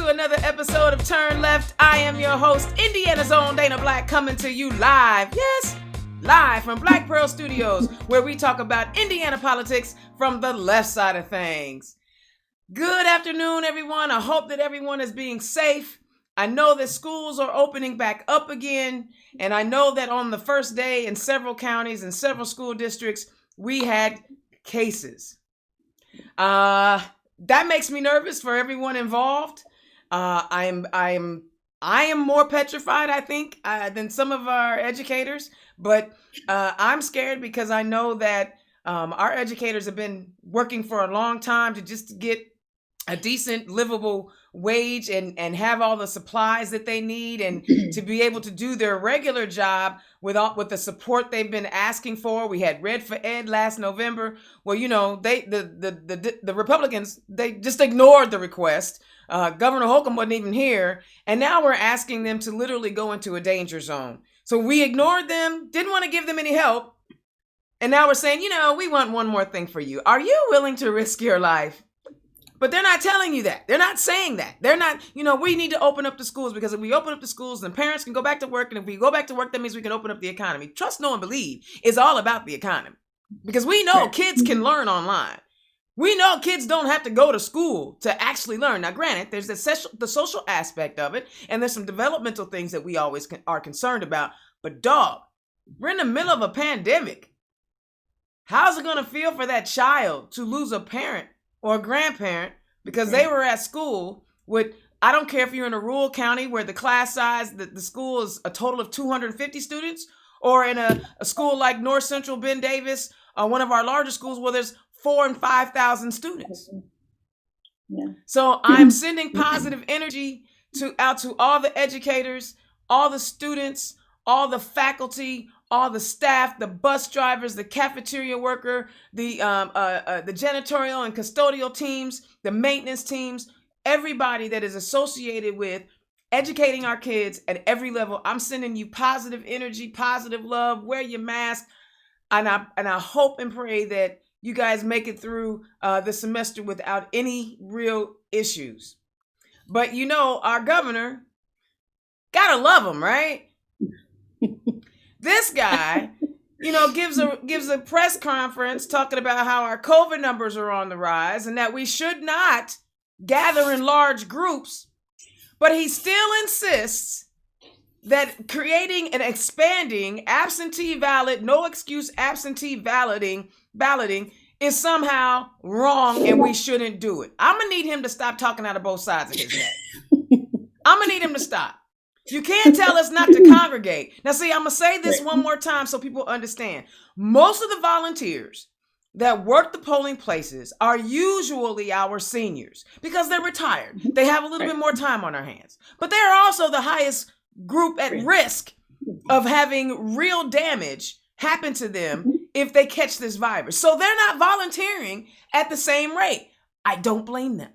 to another episode of Turn Left. I am your host, Indiana's own Dana Black, coming to you live, yes, live from Black Pearl Studios, where we talk about Indiana politics from the left side of things. Good afternoon, everyone. I hope that everyone is being safe. I know that schools are opening back up again, and I know that on the first day in several counties and several school districts, we had cases. That makes me nervous for everyone involved. I am more petrified, I think, than some of our educators, but I'm scared because I know that our educators have been working for a long time to just get a decent, livable wage and have all the supplies that they need and to be able to do their regular job with the support they've been asking for. We had Red for Ed last November. Well, you know, the Republicans, they just ignored the request. Governor Holcomb wasn't even here. And now we're asking them to literally go into a danger zone. So we ignored them, didn't want to give them any help. And now we're saying, you know, we want one more thing for you. Are you willing to risk your life? But they're not telling you that. They're not saying that. They're not, you know, we need to open up the schools because if we open up the schools, then parents can go back to work. And if we go back to work, that means we can open up the economy. Trust, know, and believe is all about the economy. Because we know kids can learn online. We know kids don't have to go to school to actually learn. Now, granted, there's the social aspect of it, and there's some developmental things that we always are concerned about. But dog, we're in the middle of a pandemic. How's it going to feel for that child to lose a parent or a grandparent because they were at school with, I don't care if you're in a rural county where the class size, the school is a total of 250 students, or in a school like North Central Ben Davis, one of our larger schools where there's 4,000 and 5,000 students. Yeah. So I'm sending positive energy out to all the educators, all the students, all the faculty, all the staff, the bus drivers, the cafeteria worker, the janitorial and custodial teams, the maintenance teams, everybody that is associated with educating our kids at every level. I'm sending you positive energy, positive love, wear your mask. And I hope and pray that you guys make it through the semester without any real issues. But you know, our governor, gotta love him, right? This guy, you know, gives a press conference talking about how our COVID numbers are on the rise and that we should not gather in large groups. But he still insists that creating and expanding absentee ballot, no excuse absentee balloting is somehow wrong and we shouldn't do it. I'm going to need him to stop talking out of both sides of his neck. I'm going to need him to stop. You can't tell us not to congregate. Now, see, I'm going to say this one more time so people understand. Most of the volunteers that work the polling places are usually our seniors because they're retired. They have a little bit more time on their hands. But they're also the highest group at risk of having real damage happen to them if they catch this virus. So they're not volunteering at the same rate. I don't blame them.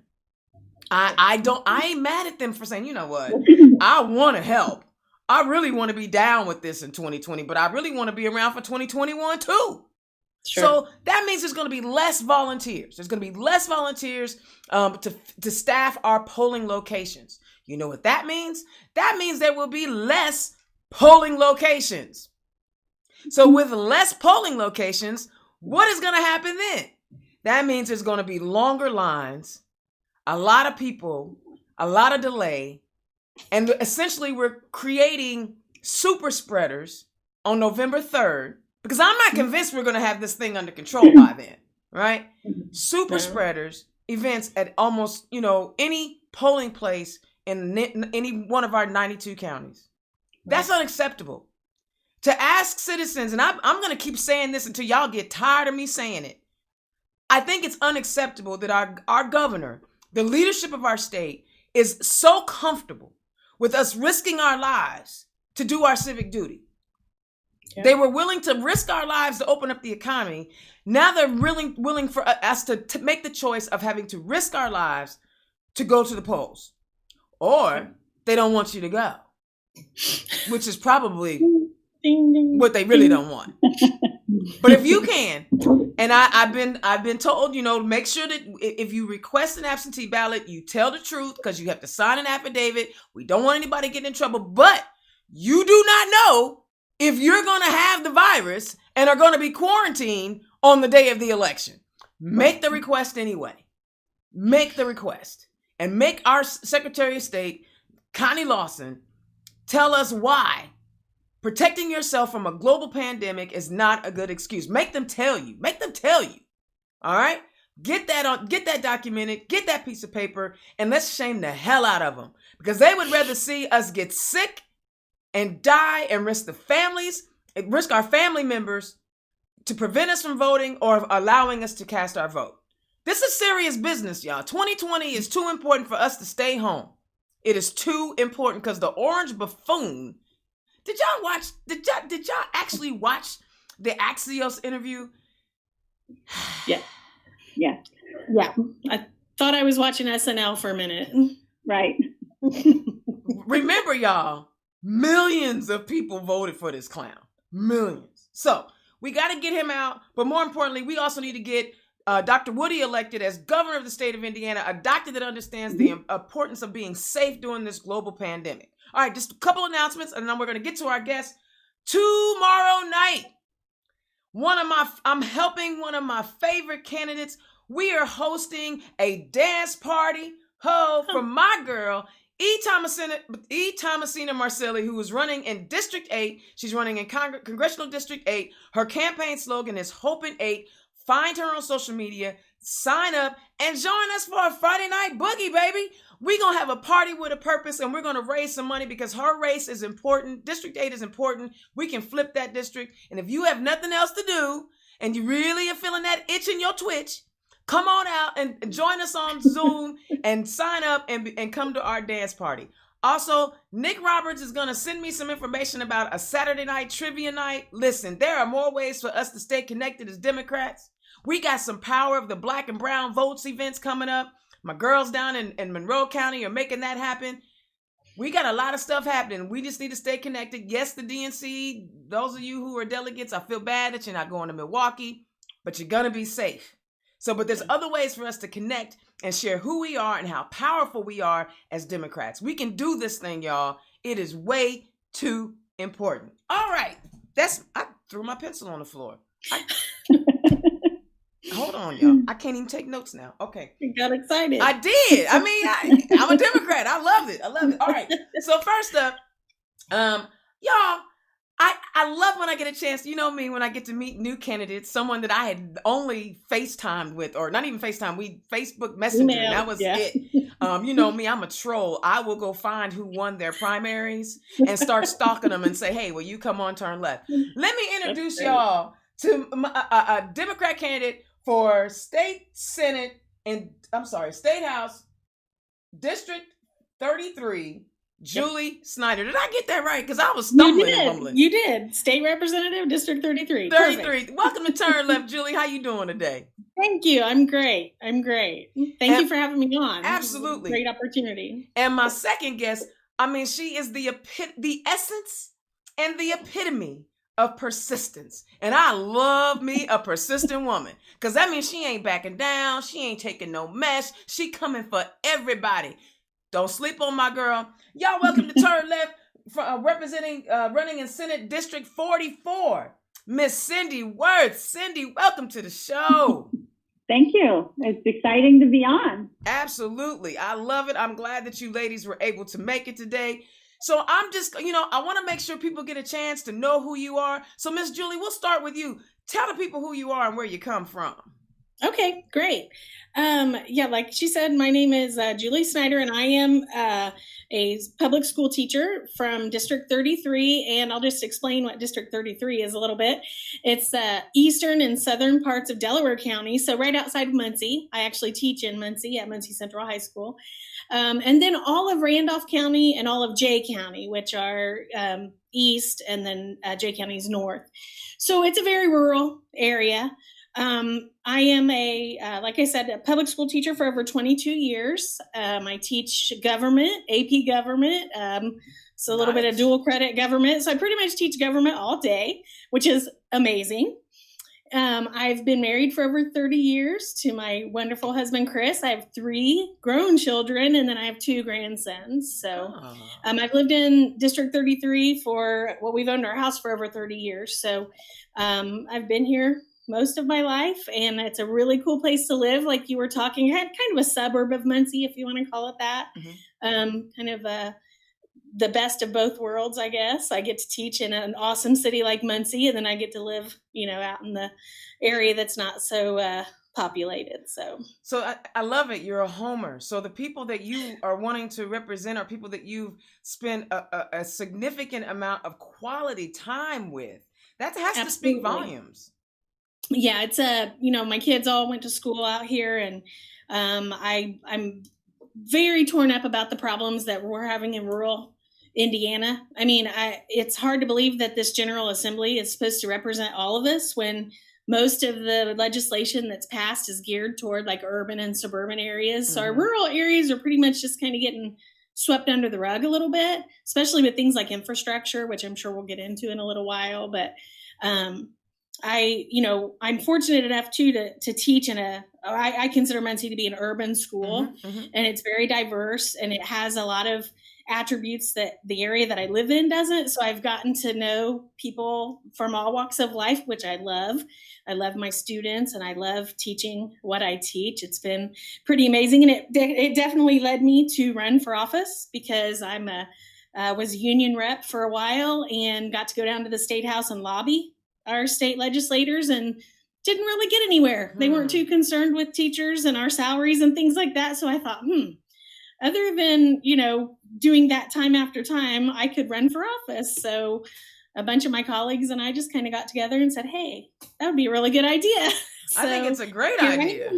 I ain't mad at them for saying, you know what, I want to help. I really want to be down with this in 2020, but I really want to be around for 2021 too. Sure. So that means there's going to be less volunteers. There's going to be less volunteers to staff our polling locations. You know what that means? That means there will be less polling locations. So with less polling locations, what is going to happen then? That means there's going to be longer lines, a lot of people, a lot of delay, and essentially we're creating super spreaders on November 3rd, because I'm not convinced we're going to have this thing under control by then, right? Super spreaders, events at almost, you know, any polling place in any one of our 92 counties. That's unacceptable. To ask citizens, and I'm going to keep saying this until y'all get tired of me saying it. I think it's unacceptable that our governor, the leadership of our state, is so comfortable with us risking our lives to do our civic duty. Yeah. They were willing to risk our lives to open up the economy. Now they're really willing for us to make the choice of having to risk our lives to go to the polls. Or they don't want you to go, which is probably what they really don't want. But if you can, and I've been told, make sure that if you request an absentee ballot, you tell the truth, because you have to sign an affidavit. We don't want anybody getting in trouble, but you do not know if you're going to have the virus and are going to be quarantined on the day of the election. Make the request anyway. Make the request, and make our Secretary of State, Connie Lawson, tell us why protecting yourself from a global pandemic is not a good excuse. Make them tell you. Make them tell you. All right? Get that documented, get that piece of paper, and let's shame the hell out of them, because they would rather see us get sick and die and risk our family members to prevent us from voting or allowing us to cast our vote. This is serious business, y'all. 2020 is too important for us to stay home. It is too important, because the orange buffoon. Did y'all actually watch the Axios interview? Yeah. I thought I was watching SNL for a minute. Right. Remember, y'all, millions of people voted for this clown. Millions. So we got to get him out. But more importantly, we also need to get Dr. Woody elected as governor of the state of Indiana, a doctor that understands the importance of being safe during this global pandemic. All right, just a couple announcements, and then we're going to get to our guest. Tomorrow night, I'm helping one of my favorite candidates. We are hosting a dance party for my girl, E. Thomasina Marcelli, who is running in District 8. She's running in Congressional District 8. Her campaign slogan is Hope in 8. Find her on social media, sign up, and join us for a Friday night boogie, baby. We're going to have a party with a purpose, and we're going to raise some money, because her race is important. District 8 is important. We can flip that district. And if you have nothing else to do, and you really are feeling that itch in your twitch, come on out and join us on Zoom and sign up and come to our dance party. Also, Nick Roberts is going to send me some information about a Saturday night trivia night. Listen, there are more ways for us to stay connected as Democrats. We got some Power of the Black and Brown Votes events coming up. My girls down in Monroe County are making that happen. We got a lot of stuff happening. We just need to stay connected. Yes, the DNC, those of you who are delegates, I feel bad that you're not going to Milwaukee, but you're going to be safe. But there's other ways for us to connect and share who we are and how powerful we are as Democrats. We can do this thing, y'all. It is way too important. All right. I threw my pencil on the floor. Hold on, y'all. I can't even take notes now. Okay. You got excited. I did. I mean, I'm a Democrat. I love it. All right. So first up, y'all, I love when I get a chance, you know me, when I get to meet new candidates, someone that I had only FaceTimed with, or not even FaceTime, we Facebook Messenger. Email, that was it. You know me, I'm a troll. I will go find who won their primaries and start stalking them and say, hey, will you come on, turn left? Let me introduce y'all to a Democrat candidate for State House, District 33, Julie Snider. Did I get that right? Because I was stumbling and bumbling. You did. State Representative, District 33. 33. Perfect. Welcome to Turn Left, Julie. How you doing today? Thank you. I'm great. Thank you for having me on. Absolutely. Great opportunity. And my second guest, she is the essence and the epitome of persistence. And I love me a persistent woman, because that means she ain't backing down. She ain't taking no mess. She coming for everybody. Don't sleep on my girl. Y'all, welcome to Turn Left, running in Senate District 44, Miss Cinde Wirth. Cinde, welcome to the show. Thank you. It's exciting to be on. Absolutely. I love it. I'm glad that you ladies were able to make it today. So I'm just, I want to make sure people get a chance to know who you are. So Miss Julie, we'll start with you. Tell the people who you are and where you come from. Okay, great. Like she said, my name is Julie Snider, and I am a public school teacher from District 33. And I'll just explain what District 33 is a little bit. It's eastern and southern parts of Delaware County, so right outside of Muncie. I actually teach in Muncie at Muncie Central High School. And then all of Randolph County and all of Jay County, which are east, and then Jay County is north. So it's a very rural area. I am like I said, a public school teacher for over 22 years. I teach government, AP government, so a little bit of dual credit government. So I pretty much teach government all day, which is amazing. I've been married for over 30 years to my wonderful husband, Chris. I have 3 grown children, and then I have 2 grandsons. So I've lived in District 33 we've owned our house for over 30 years. So I've been here most of my life, and it's a really cool place to live. Like you were talking, kind of a suburb of Muncie, if you want to call it that. Kind of the best of both worlds, I guess. I get to teach in an awesome city like Muncie, and then I get to live, out in the area that's not so populated. So I love it. You're a homer. So the people that you are wanting to represent are people that you've spent a significant amount of quality time with. That has to speak volumes. Yeah, it's my kids all went to school out here, and I'm very torn up about the problems that we're having in rural Indiana. I mean, it's hard to believe that this General Assembly is supposed to represent all of us when most of the legislation that's passed is geared toward like urban and suburban areas. So our rural areas are pretty much just kind of getting swept under the rug a little bit, especially with things like infrastructure, which I'm sure we'll get into in a little while. But I'm fortunate enough to teach I consider Muncie to be an urban school, and it's very diverse, and it has a lot of attributes that the area that I live in doesn't. So I've gotten to know people from all walks of life, which I love. I love my students, and I love teaching what I teach. It's been pretty amazing, and it definitely led me to run for office because was a union rep for a while and got to go down to the State House and lobby our state legislators, and didn't really get anywhere. They weren't too concerned with teachers and our salaries and things like that. So I thought, other than, doing that time after time, I could run for office. So a bunch of my colleagues and I just kind of got together and said, hey, that would be a really good idea. I think it's a great idea.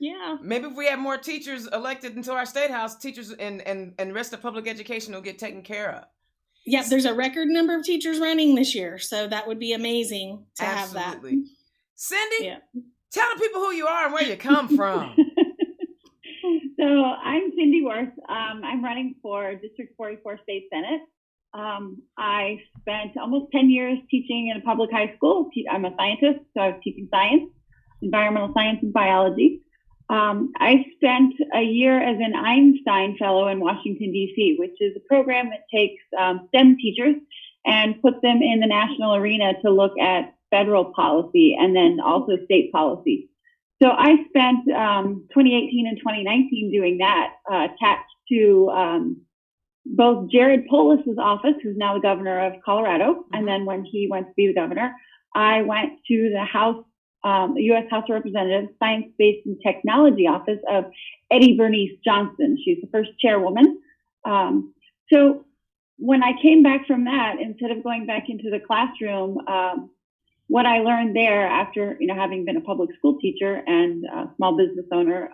Yeah. Maybe if we have more teachers elected into our state house, teachers and the rest of public education will get taken care of. Yeah, there's a record number of teachers running this year. So that would be amazing to have that. Cinde, tell the people who you are and where you come from. So I'm Cinde Wirth. I'm running for District 44 State Senate. I spent almost 10 years teaching in a public high school. I'm a scientist, so I was teaching science, environmental science, and biology. I spent a year as an Einstein Fellow in Washington, D.C., which is a program that takes STEM teachers and puts them in the national arena to look at federal policy and then also state policy. So I spent 2018 and 2019 doing that, attached to both Jared Polis's office, who's now the governor of Colorado, and then when he went to be the governor, I went to the House, U.S. House of Representatives Science, Space, and Technology office of Eddie Bernice Johnson. She's the first chairwoman. So when I came back from that, instead of going back into the classroom, what I learned there after, having been a public school teacher and a small business owner,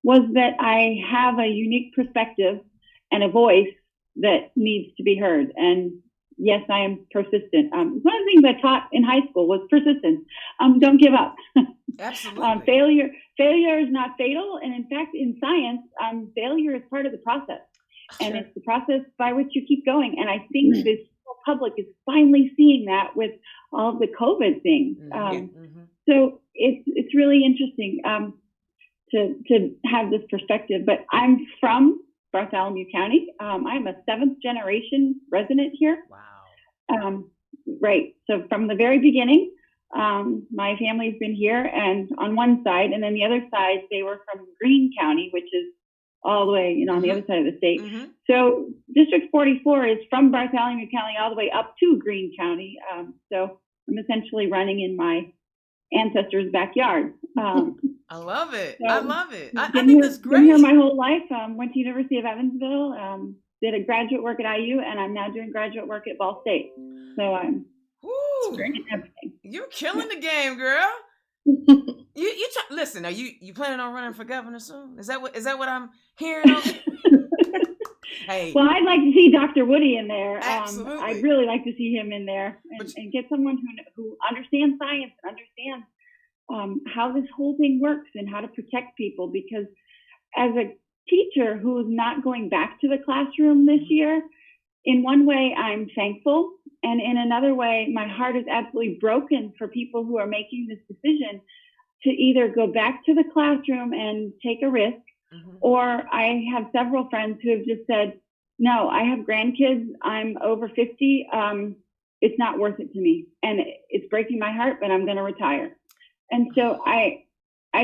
was that I have a unique perspective and a voice that needs to be heard. And yes, I am persistent. One of the things I taught in high school was persistence. Don't give up. Absolutely. Failure is not fatal. And in fact, in science, failure is part of the process. And it's the process by which you keep going. And I think this public is finally seeing that with all of the COVID things. So it's really interesting to have this perspective. But I'm from Bartholomew County. I'm a 7th generation resident here. Wow. Right. So from the very beginning, my family's been here, and on one side, and then the other side, they were from Greene County, which is all the way, on the other side of the state. So District 44 is from Bartholomew County all the way up to Greene County. So I'm essentially running in my ancestors' backyard. I love it. So I love it. I think that's great. Been here my whole life. Went to University of Evansville. Did a graduate work at IU, and I'm now doing graduate work at Ball State. So I'm great at everything. You're killing the game, girl. Listen, are you planning on running for governor soon? Is that what I'm hearing? Hey. Well, I'd like to see Dr. Woody in there. Absolutely. I'd really like to see him in there and get someone who understands science and understands how this whole thing works and how to protect people. Because as a teacher who is not going back to the classroom this year, in one way, I'm thankful And in another way, my heart is absolutely broken for people who are making this decision to either go back to the classroom and take a risk, or I have several friends who have just said, no, I have grandkids, I'm over 50, it's not worth it to me. And it's breaking my heart, but I'm going to retire. And so I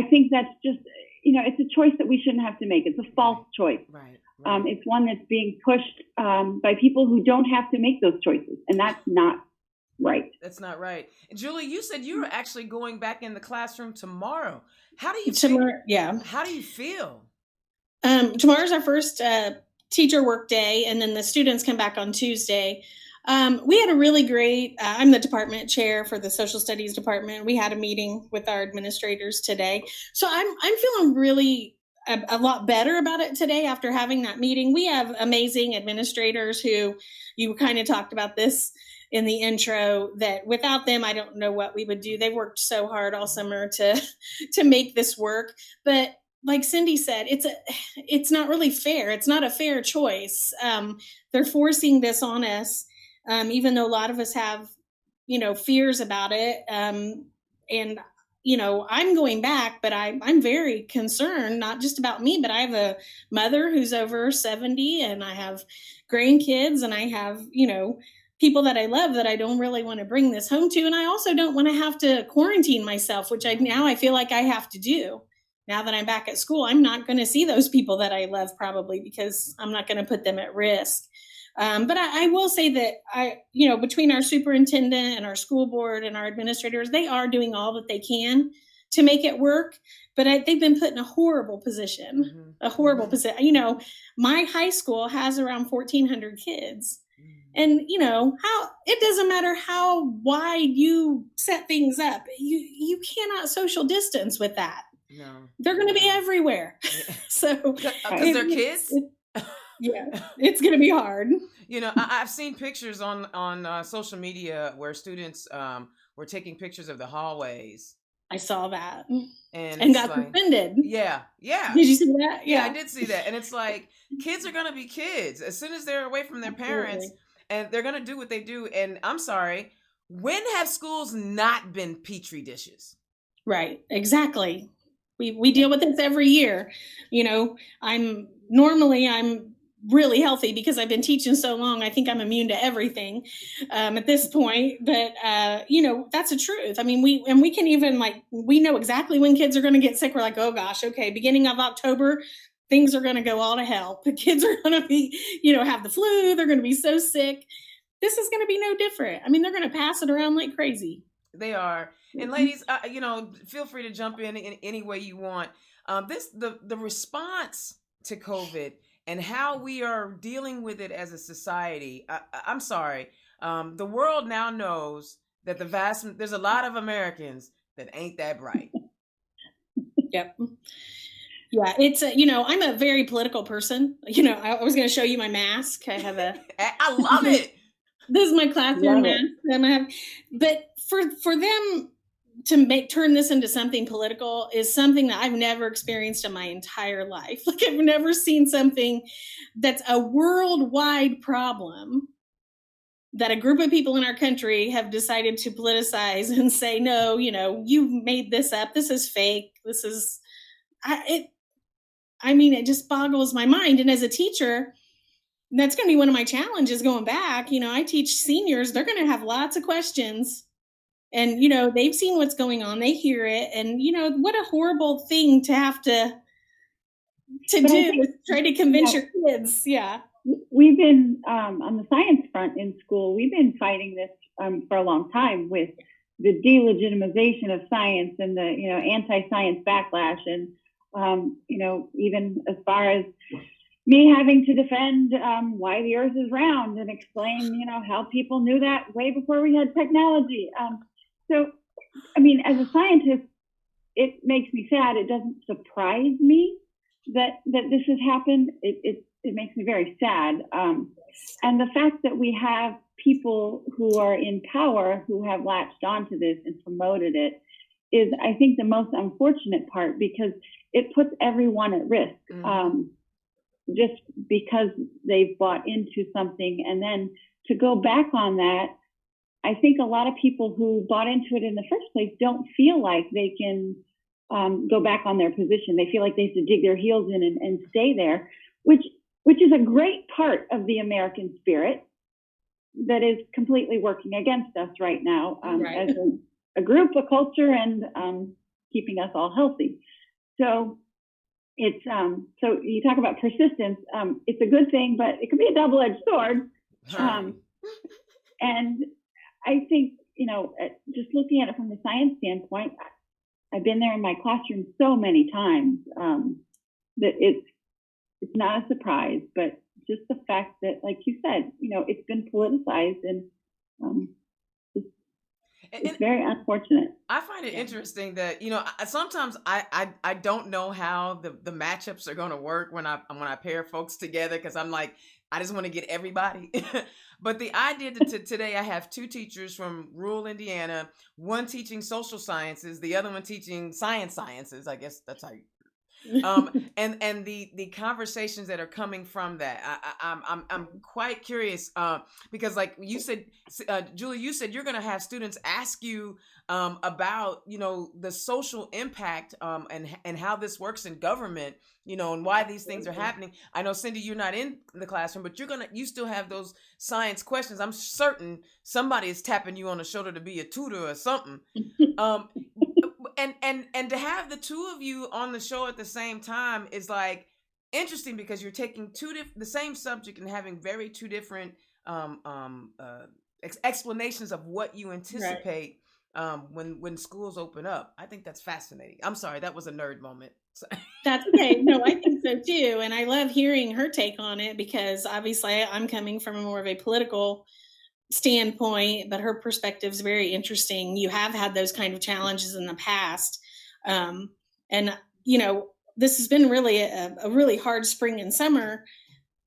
think that's just, it's a choice that we shouldn't have to make. It's a false choice. Right. It's one that's being pushed by people who don't have to make those choices. And that's not right. That's not right. Julie, you said you were actually going back in the classroom tomorrow. How do you feel? Yeah. How do you feel? Tomorrow's our first teacher work day, and then the students come back on Tuesday. We had a really great, I'm the department chair for the social studies department. We had a meeting with our administrators today. So I'm feeling really a lot better about it today after having that meeting. We have amazing administrators who, you kind of talked about this in the intro, that without them, I don't know what we would do. They worked so hard all summer to make this work. But like Cindy said, it's not really fair. It's not a fair choice. They're forcing this on us. Even though a lot of us have, fears about it. And, I'm going back, but I'm very concerned, not just about me, but I have a mother who's over 70, and I have grandkids, and I have, people that I love that I don't really want to bring this home to. And I also don't want to have to quarantine myself, which I feel like I have to do. Now that I'm back at school, I'm not going to see those people that I love probably, because I'm not going to put them at risk. But I will say that between our superintendent and our school board and our administrators, they are doing all that they can to make it work. But they've been put in a horrible position, position. My high school has around 1,400 kids. And, how it doesn't matter how wide you set things up, you cannot social distance with that. No. They're going to be everywhere. So because they're kids. Yeah, it's going to be hard. I've seen pictures on social media where students were taking pictures of the hallways. I saw that and got suspended. Yeah. Did you see that? Yeah, I did see that. And it's like, kids are going to be kids as soon as they're away from their parents, and they're going to do what they do. And I'm sorry, when have schools not been petri dishes? Right, exactly. We deal with this every year. I'm really healthy because I've been teaching so long. I think I'm immune to everything at this point. But, that's the truth. I mean, we can even we know exactly when kids are going to get sick. We're like, oh gosh, okay, beginning of October, things are going to go all to hell. The kids are going to be, have the flu. They're going to be so sick. This is going to be no different. I mean, they're going to pass it around like crazy. They are. And ladies, feel free to jump in any way you want. The response to COVID and how we are dealing with it as a society. I'm sorry. The world now knows that there's a lot of Americans that ain't that bright. Yep. Yeah, it's I'm a very political person. I was going to show you my mask. I have I love it. This is my classroom mask. But for them to turn this into something political is something that I've never experienced in my entire life. I've never seen something that's a worldwide problem that a group of people in our country have decided to politicize and say, no, you made this up. This is fake. This is, it just boggles my mind. And as a teacher, that's going to be one of my challenges going back. I teach seniors. They're going to have lots of questions. And, they've seen what's going on. They hear it. And, what a horrible thing to have to do is try to convince your kids. Yeah. We've been on the science front in school. We've been fighting this for a long time with the delegitimization of science and the, anti-science backlash. And, even as far as me having to defend why the earth is round and explain, how people knew that way before we had technology. So, as a scientist, it makes me sad. It doesn't surprise me that this has happened. It makes me very sad. And the fact that we have people who are in power who have latched onto this and promoted it is, I think, the most unfortunate part, because it puts everyone at risk. Just because they've bought into something, and then to go back on that I think a lot of people who bought into it in the first place don't feel like they can go back on their position. They feel like they have to dig their heels in and stay there, which is a great part of the American spirit that is completely working against us right now as a group, a culture, and keeping us all healthy. So it's so you talk about persistence. It's a good thing, but it can be a double-edged sword. And I think, just looking at it from the science standpoint, I've been there in my classroom so many times that it's not a surprise, but just the fact that, like you said, it's been politicized and it's very unfortunate. I find it interesting that, sometimes I don't know how the matchups are going to work when I pair folks together, because I'm like, I just want to get everybody. But the idea that today I have two teachers from rural Indiana, one teaching social sciences, the other one teaching sciences. I guess that's how you. And the conversations that are coming from that, I'm quite curious, because like you said, Julie, you said you're going to have students ask you about the social impact and how this works in government, and why these things are happening. I know, Cinde, you're not in the classroom, but you still have those science questions. I'm certain somebody is tapping you on the shoulder to be a tutor or something. And to have the two of you on the show at the same time is like interesting, because you're taking the same subject and having very two different explanations of what you anticipate when schools open up. I think that's fascinating. I'm sorry, that was a nerd moment. That's okay. No, I think so too. And I love hearing her take on it, because obviously I'm coming from more of a political standpoint, but her perspective is very interesting. You have had those kind of challenges in the past. And, this has been really a really hard spring and summer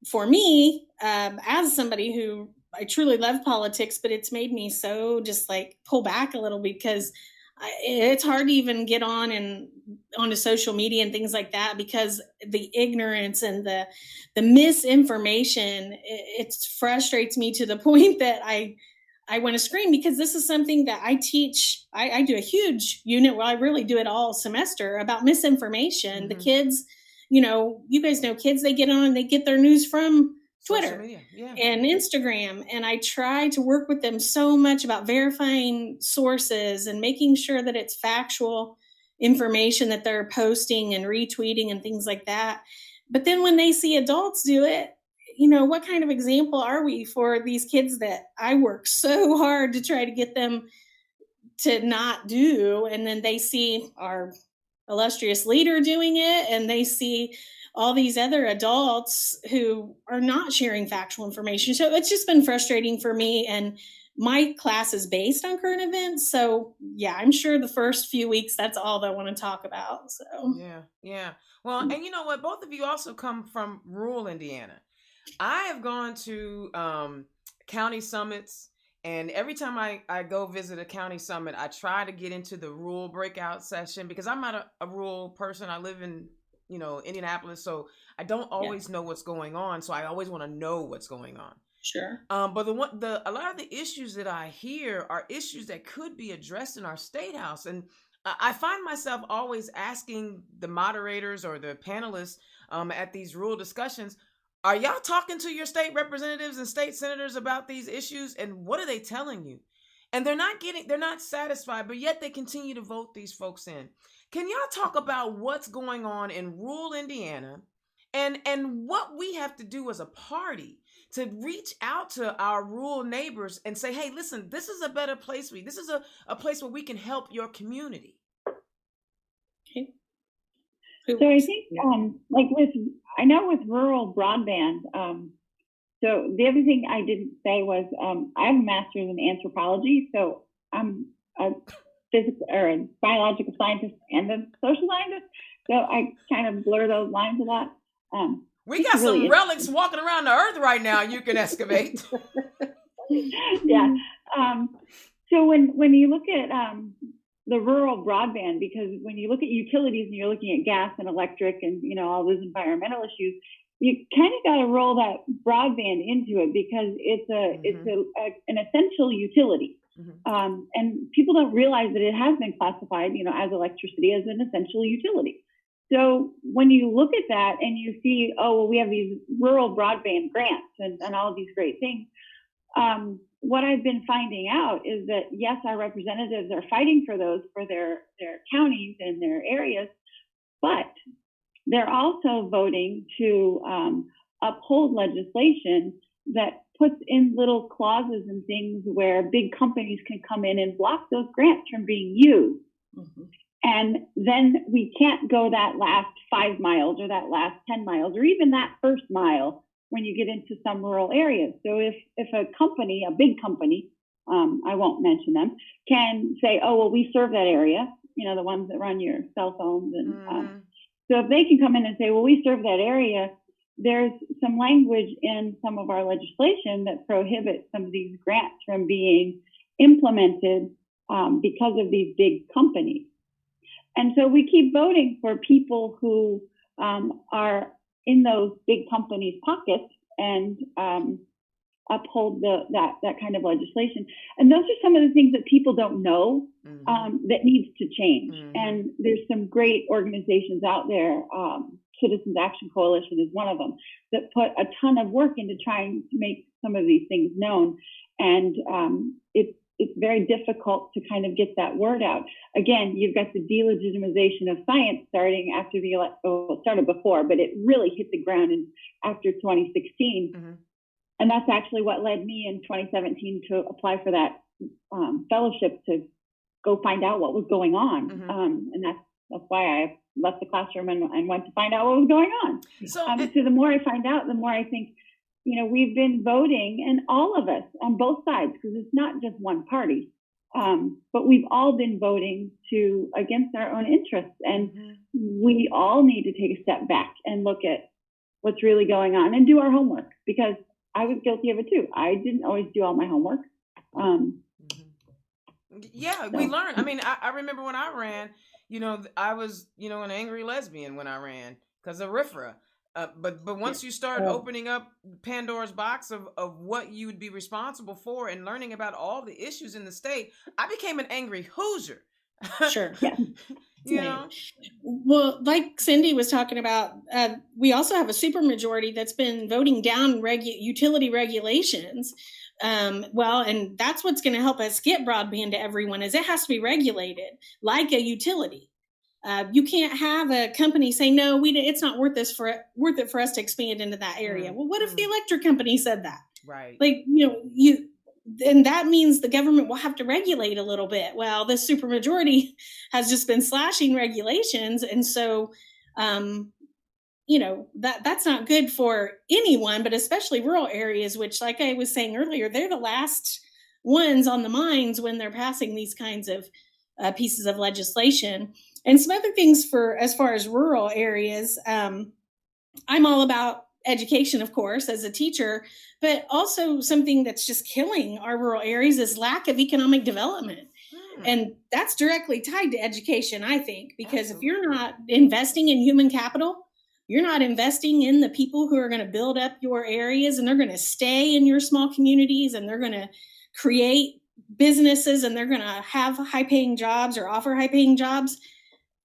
for me, as somebody who I truly love politics, but it's made me so just like pull back a little, because it's hard to even get on and onto social media and things like that, because the ignorance and the misinformation, it frustrates me to the point that I want to scream, because this is something that I teach. I do a huge unit where I really do it all semester about misinformation. Mm-hmm. The kids, you guys know kids, they get on and they get their news from Twitter and Instagram. And I try to work with them so much about verifying sources and making sure that it's factual information that they're posting and retweeting and things like that. But then when they see adults do it, what kind of example are we for these kids that I work so hard to try to get them to not do? And then they see our illustrious leader doing it, and they see all these other adults who are not sharing factual information. So it's just been frustrating for me. And my class is based on current events. So yeah, I'm sure the first few weeks, that's all they want to talk about. So yeah. Well, and you know what? Both of you also come from rural Indiana. I have gone to county summits, and every time I go visit a county summit, I try to get into the rural breakout session, because I'm not a rural person. I live in Indianapolis, so I don't always know what's going on. So I always want to know what's going on. Sure. But a lot of the issues that I hear are issues that could be addressed in our state house, and I find myself always asking the moderators or the panelists at these rural discussions, are y'all talking to your state representatives and state senators about these issues, and what are they telling you? And they're not satisfied, but yet they continue to vote these folks in. Can y'all talk about what's going on in rural Indiana and what we have to do as a party to reach out to our rural neighbors and say, hey, listen, this is a better place for you. This is a place where we can help your community. Okay. So I think, I know with rural broadband, so the other thing I didn't say was I have a master's in anthropology, so I'm a biological scientist and a social scientist, so I kind of blur those lines a lot. We got really some relics walking around the earth right now you can excavate. Yeah. So when you look at the rural broadband, because when you look at utilities and you're looking at gas and electric and all those environmental issues, you kind of got to roll that broadband into it, because it's an essential utility. And people don't realize that it has been classified, as electricity as an essential utility. So when you look at that and you see, oh, well, we have these rural broadband grants and all of these great things, what I've been finding out is that, yes, our representatives are fighting for those for their counties and their areas, but they're also voting to uphold legislation that puts in little clauses and things where big companies can come in and block those grants from being used. And then we can't go that last 5 miles or that last 10 miles or even that first mile when you get into some rural areas. So if a company, a big company, I won't mention them, can say, oh, well, we serve that area, the ones that run your cell phones. And so if they can come in and say, well, we serve that area, there's some language in some of our legislation that prohibits some of these grants from being implemented because of these big companies. And so we keep voting for people who are in those big companies' pockets and uphold that kind of legislation. And those are some of the things that people don't know that needs to change. And there's some great organizations out there. Citizens Action Coalition is one of them that put a ton of work into trying to make some of these things known. And it's very difficult to kind of get that word out. Again, you've got the delegitimization of science starting after the election. Well, it started before, but it really hit the ground after 2016. And that's actually what led me in 2017 to apply for that fellowship to go find out what was going on. And that's why I left the classroom and went to find out what was going on. So the more I find out, the more I think, we've been voting, and all of us on both sides, because it's not just one party, but we've all been voting against our own interests. And we all need to take a step back and look at what's really going on and do our homework, because I was guilty of it too. I didn't always do all my homework. We learned. I mean, I remember when I ran, I was, an angry lesbian when I ran because of RFRA. But once you start opening up Pandora's box of what you would be responsible for and learning about all the issues in the state, I became an angry Hoosier. Sure. Yeah. Well, like Cindy was talking about, we also have a supermajority that's been voting down utility regulations. And that's what's going to help us get broadband to everyone, is it has to be regulated like a utility. You can't have a company say, no, it's not worth it for us to expand into that area. Well, what if the electric company said that? Right. And that means the government will have to regulate a little bit. Well, this supermajority has just been slashing regulations. And so, that's not good for anyone, but especially rural areas, which, like I was saying earlier, they're the last ones on the minds when they're passing these kinds of pieces of legislation. And some other things as far as rural areas, I'm all about education, of course, as a teacher, but also something that's just killing our rural areas is lack of economic development. And that's directly tied to education, I think, because if you're not investing in human capital, you're not investing in the people who are going to build up your areas, and they're going to stay in your small communities, and they're going to create businesses, and they're going to have high-paying jobs or offer high-paying jobs.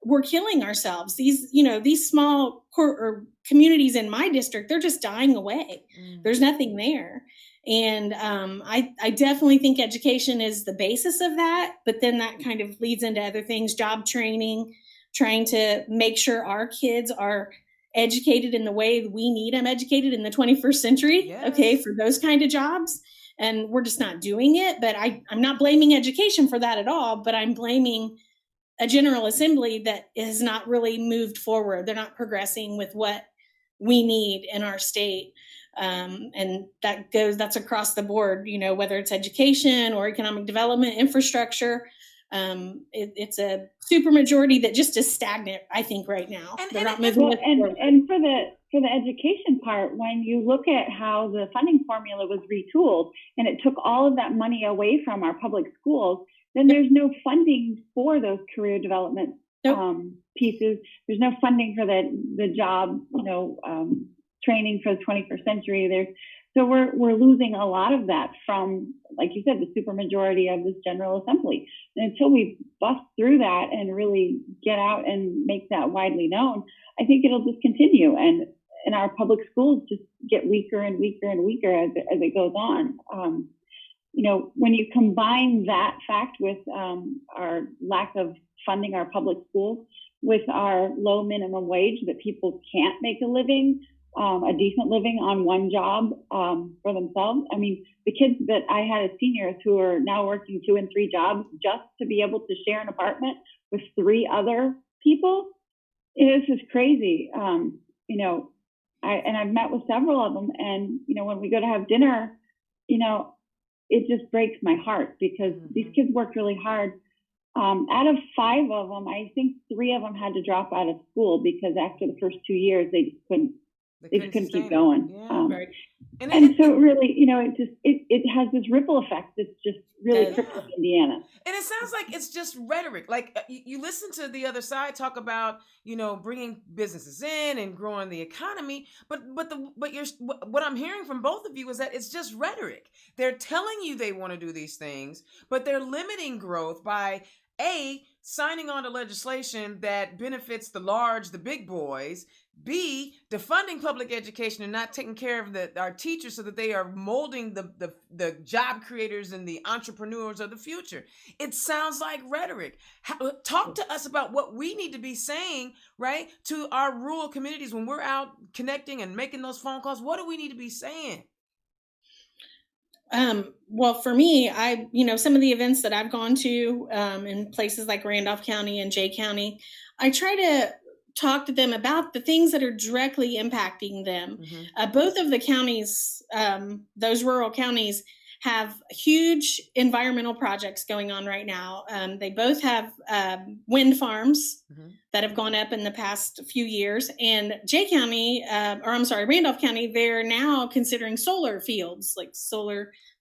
We're killing ourselves. These small or communities in my district, they're just dying away. There's nothing there. And I definitely think education is the basis of that. But then that kind of leads into other things, job training, trying to make sure our kids are educated in the way we need them educated in the 21st century. Yes. Okay, for those kind of jobs. And we're just not doing it. But I'm not blaming education for that at all. But I'm blaming a General Assembly that has not really moved forward. They're not progressing with what we need in our state. And that's across the board, whether it's education or economic development, infrastructure. It's a supermajority that just is stagnant, I think, right now. They're not moving forward. And for the education part, when you look at how the funding formula was retooled and it took all of that money away from our public schools, then there's no funding for those career development pieces. There's no funding for the job, training for the 21st century. So we're losing a lot of that from like you said, the supermajority of this General Assembly. And until we bust through that and really get out and make that widely known, I think it'll just continue. And our public schools just get weaker and weaker and weaker as it goes on. When you combine that fact with our lack of funding our public schools, with our low minimum wage, that people can't make a living, a decent living on one job for themselves. I mean, the kids that I had as seniors who are now working 2 and 3 jobs just to be able to share an apartment with 3 other people, this is crazy. I've met with several of them, and when we go to have dinner, it just breaks my heart because these kids worked really hard. Out of 5 of them, I think 3 of them had to drop out of school because after the first 2 years, they just couldn't keep going. Yeah, right. And so really, it has this ripple effect that's just really crippling Indiana. And it sounds like it's just rhetoric. Like you listen to the other side talk about, bringing businesses in and growing the economy. But what I'm hearing from both of you is that it's just rhetoric. They're telling you they want to do these things, but they're limiting growth by signing on to legislation that benefits the big boys, B, defunding public education and not taking care of our teachers so that they are molding the job creators and the entrepreneurs of the future. It sounds like rhetoric. Talk to us about what we need to be saying, right, to our rural communities when we're out connecting and making those phone calls. What do we need to be saying? Well, for me, some of the events that I've gone to in places like Randolph County and Jay County, I try to talk to them about the things that are directly impacting them. Both of the counties, those rural counties, have huge environmental projects going on right now. They both have wind farms that have gone up in the past few years. And Randolph County, they're now considering solar fields, like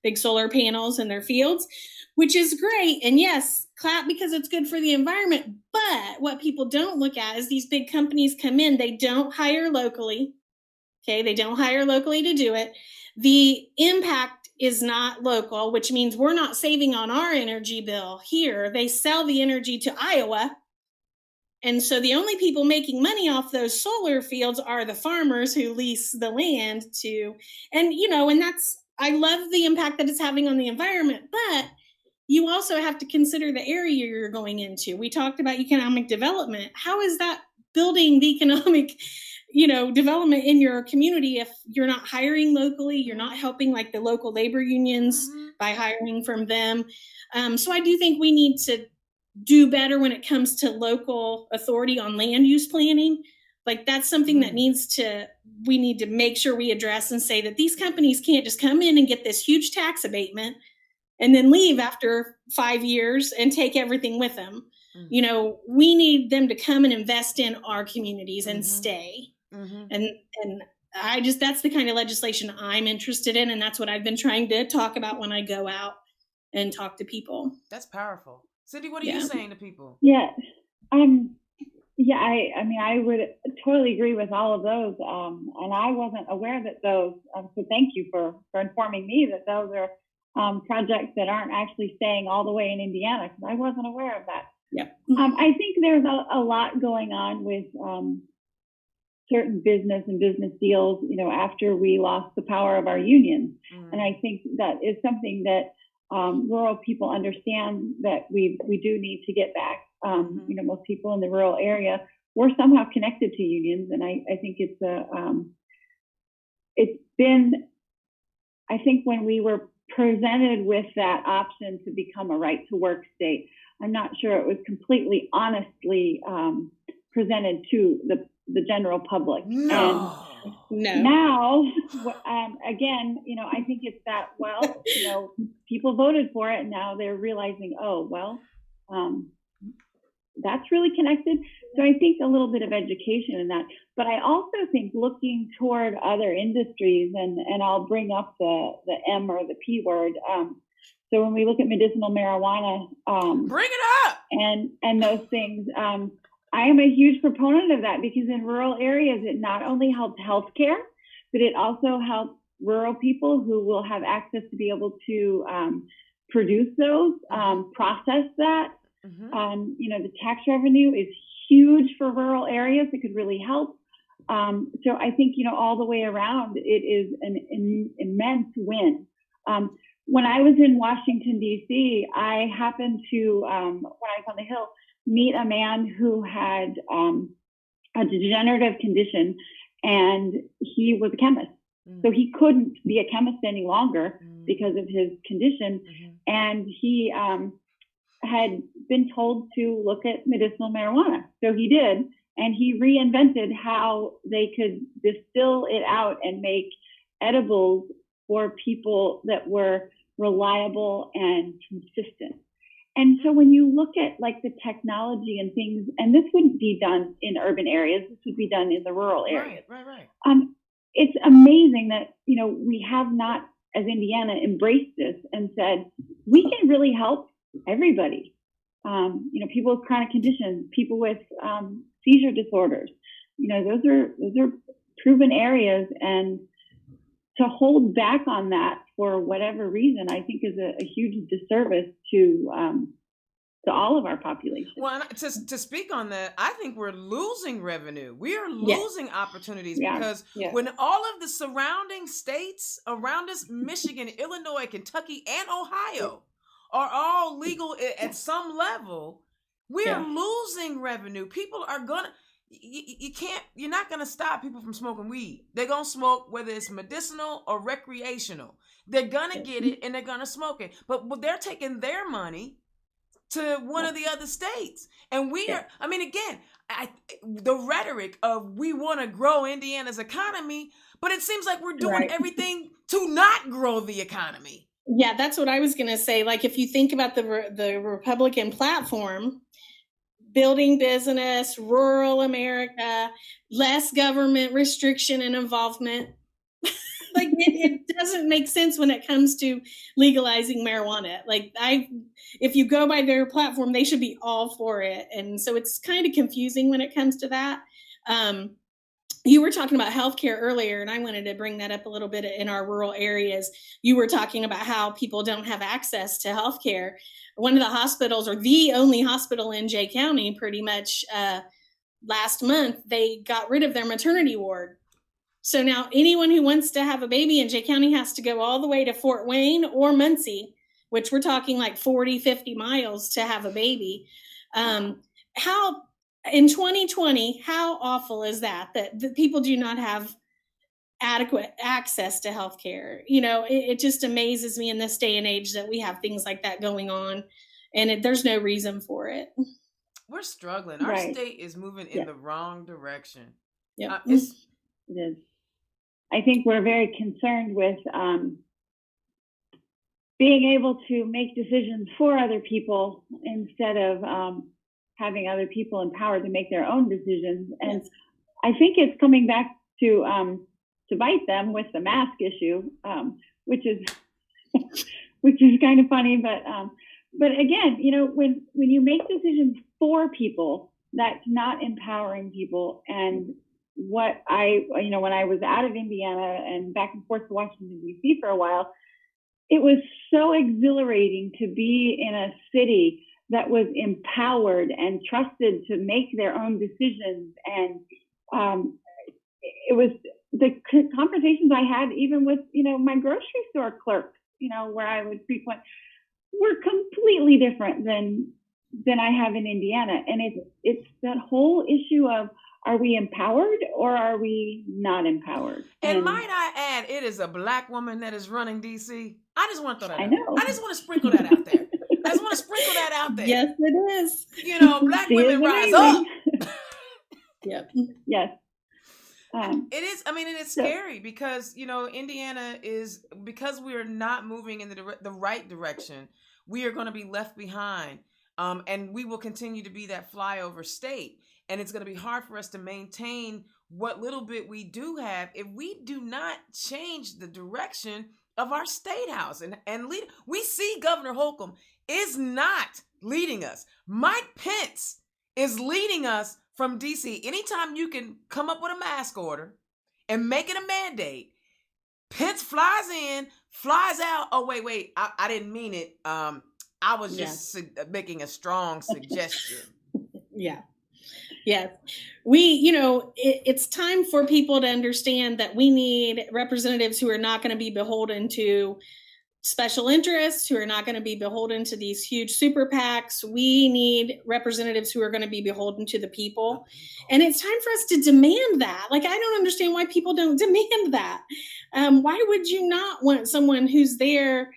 big solar panels in their fields, which is great. And yes, clap because it's good for the environment. But what people don't look at is these big companies come in, they don't hire locally. Okay, they don't hire locally to do it. The impact is not local, which means we're not saving on our energy bill here. They sell the energy to Iowa. And so the only people making money off those solar fields are the farmers who lease the land to, and I love the impact that it's having on the environment, but you also have to consider the area you're going into. We talked about economic development. How is that building the economic development in your community if you're not hiring locally, you're not helping like the local labor unions by hiring from them? So I do think we need to do better when it comes to local authority on land use planning. Like that's something that we need to make sure we address and say that these companies can't just come in and get this huge tax abatement and then leave after 5 years and take everything with them. We need them to come and invest in our communities and stay. And that's the kind of legislation I'm interested in. And that's what I've been trying to talk about when I go out and talk to people. That's powerful. Cinde, what are you saying to people? Yeah. I would totally agree with all of those. And I wasn't aware that those, so thank you for informing me that those are projects that aren't actually staying all the way in Indiana, because I wasn't aware of that. Yeah. I think there's a lot going on with certain business and business deals, after we lost the power of our unions. And I think that is something that rural people understand, that we do need to get back. Most people in the rural area were somehow connected to unions. And I think I think when we were presented with that option to become a right to work state, I'm not sure it was completely honestly presented to the general public. No. Now, again, I think it's that, people voted for it, and now they're realizing, that's really connected. So I think a little bit of education in that. But I also think looking toward other industries, and I'll bring up the M or the P word. So when we look at medicinal marijuana, bring it up, and those things, I am a huge proponent of that, because in rural areas, it not only helps healthcare, but it also helps rural people who will have access to be able to produce those, process that. The tax revenue is huge for rural areas. It could really help. So I think, all the way around, it is an immense win. When I was in Washington, D.C., I happened to, when I was on the Hill, meet a man who had a degenerative condition, and he was a chemist. So he couldn't be a chemist any longer because of his condition. And he had been told to look at medicinal marijuana. So he did. And he reinvented how they could distill it out and make edibles for people that were reliable and consistent. And so when you look at like the technology and things, and this wouldn't be done in urban areas, this would be done in the rural areas. Right. It's amazing that, we have not, as Indiana, embraced this and said, we can really help everybody. People with chronic conditions, people with seizure disorders, those are proven areas, and to hold back on that for whatever reason, I think is a huge disservice to all of our population. Well, to speak on that, I think we're losing revenue. We are losing opportunities because when all of the surrounding states around us, Michigan, Illinois, Kentucky, and Ohio, are all legal at some level, we are losing revenue. People are you're not gonna stop people from smoking weed. They're gonna smoke, whether it's medicinal or recreational. They're gonna get it and they're gonna smoke it. But they're taking their money to one of the other states. And we are, the rhetoric of we want to grow Indiana's economy, but it seems like we're doing everything to not grow the economy. Yeah, that's what I was going to say. Like, if you think about the Republican platform, building business, rural America, less government restriction and involvement, like it doesn't make sense when it comes to legalizing marijuana. Like, if you go by their platform, they should be all for it. And so it's kind of confusing when it comes to that. You were talking about healthcare earlier, and I wanted to bring that up a little bit in our rural areas. You were talking about how people don't have access to healthcare. One of the hospitals, or the only hospital in Jay County, pretty much last month, they got rid of their maternity ward. So now anyone who wants to have a baby in Jay County has to go all the way to Fort Wayne or Muncie, which we're talking like 40, 50 miles to have a baby. In 2020, how awful is that people do not have adequate access to healthcare? It just amazes me in this day and age that we have things like that going on, and there's no reason for it. We're struggling. Our state is moving in the wrong direction. Yeah, it is. I think we're very concerned with being able to make decisions for other people instead of having other people empowered to make their own decisions. And I think it's coming back to bite them with the mask issue, which is kind of funny. But again, when you make decisions for people, that's not empowering people. And when I was out of Indiana and back and forth to Washington, D.C. for a while, it was so exhilarating to be in a city that was empowered and trusted to make their own decisions. And it was the conversations I had even with, my grocery store clerk, where I would frequent, were completely different than I have in Indiana. And it's that whole issue of, are we empowered or are we not empowered? And might I add, it is a Black woman that is running DC. I just want to throw that out. Know. I just want to sprinkle that out there. I just want to sprinkle that out there. Yes, it is. Black women rise up. Yep. Yes. It is. I mean, and it's scary because, Indiana is, because we are not moving in the right direction, we are going to be left behind. And we will continue to be that flyover state. And it's going to be hard for us to maintain what little bit we do have if we do not change the direction of our state house and lead. We see Governor Holcomb is not leading us. Mike Pence is leading us from DC. Anytime you can come up with a mask order and make it a mandate, Pence flies in, flies out. Oh, wait. I didn't mean it. I was just making a strong suggestion. Yeah. It's time for people to understand that we need representatives who are not going to be beholden to special interests, who are not going to be beholden to these huge super PACs. We need representatives who are going to be beholden to the people. And it's time for us to demand that. Like, I don't understand why people don't demand that. Why would you not want someone who's there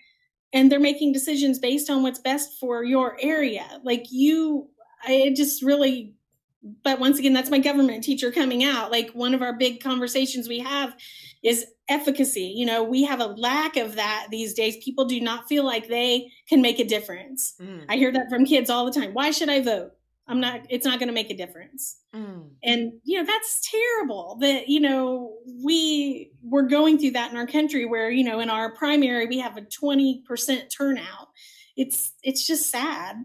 and they're making decisions based on what's best for your area? But once again, that's my government teacher coming out. Like, one of our big conversations we have is efficacy. We have a lack of that these days. People do not feel like they can make a difference. I hear that from kids all the time. Why should I vote? It's not going to make a difference. And, that's terrible that, we're going through that in our country where, in our primary, we have a 20% turnout. It's just sad.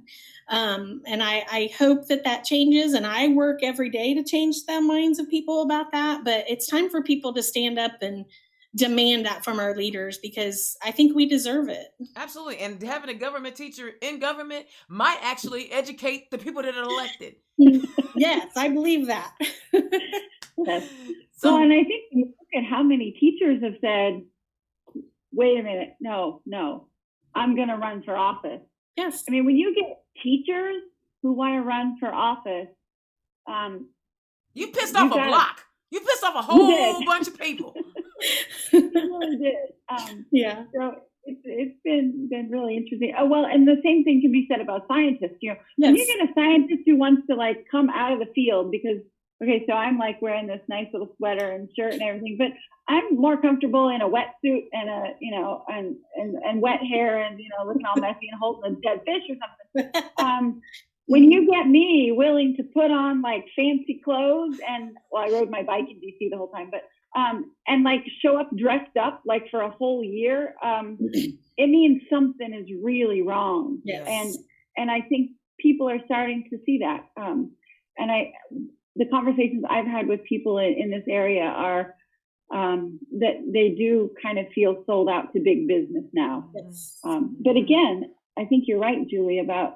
And I hope that changes, and I work every day to change the minds of people about that. But it's time for people to stand up and demand that from our leaders, because I think we deserve it. Absolutely. And having a government teacher in government might actually educate the people that are elected. Yes, I believe that. Yes. And I think you look at how many teachers have said, wait a minute, no, I'm going to run for office. Yes. I mean, when you get teachers who want to run for office, you pissed off a block. You pissed off a whole bunch of people. You really did. Yeah. So it's been really interesting. Oh, well, and the same thing can be said about scientists. Yes. When you get a scientist who wants to like come out of the field because, okay, so I'm like wearing this nice little sweater and shirt and everything, but I'm more comfortable in a wetsuit and and wet hair and looking all messy and holding a dead fish or something. When you get me willing to put on like fancy clothes and I rode my bike in DC the whole time, but and like show up dressed up like for a whole year, it means something is really wrong. Yes. And I think people are starting to see that. The conversations I've had with people in this area are that they do kind of feel sold out to big business now. Yes. But again, I think you're right, Julie, about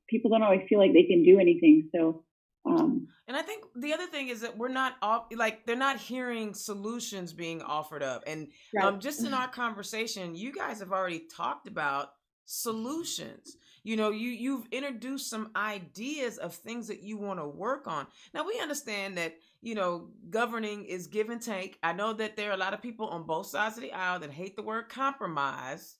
people don't always feel like they can do anything. So. And I think the other thing is that we're not they're not hearing solutions being offered up. And right. Just in our conversation, you guys have already talked about solutions. You've introduced some ideas of things that you want to work on. Now, we understand that, governing is give and take. I know that there are a lot of people on both sides of the aisle that hate the word compromise.